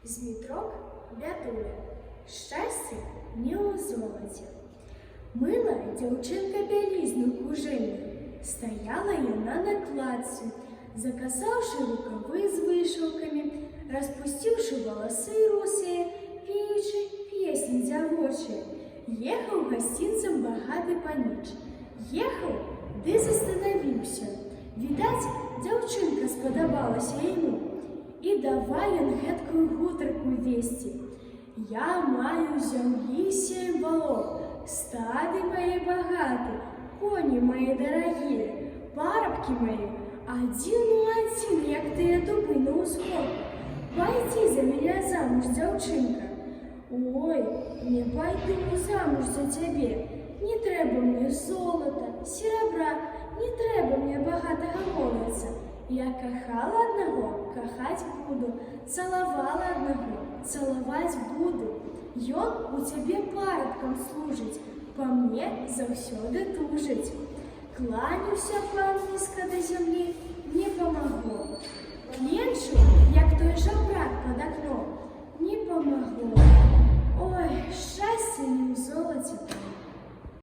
Змітрок бядуе, шчасце не ў золаце. Мыла дзяўчынка бялізну кужэльную, стаяла яна на кладцы, закасаўшы рукавы з вышыўкамі, распусціўшы валасы русыя, пеючы песні дзявочыя. Ехаў гасцінцам багаты паніч. Ехаў, ды застанавіўся. Відаць, дзяўчынка спадабалася яму. І давай ён гэткую гутарку весці. Я маю зямлі 7 валов, стады мои багаты, коні мои дорогие, парабкі мои, один у один, як тыя дубы на ўсход. Пайдзі за меня замуж, дзяўчынка. Ой, не пойду замуж за цябе. Не трэба мне золота, серабра, не трэба мне багатага голаса. Я кахала аднаго, кахаць буду, цалавала аднаго, цалаваць буду. Ён у цябе парабкам служыць, па мне заўсёды тужыць. Кланяўся пан нізка да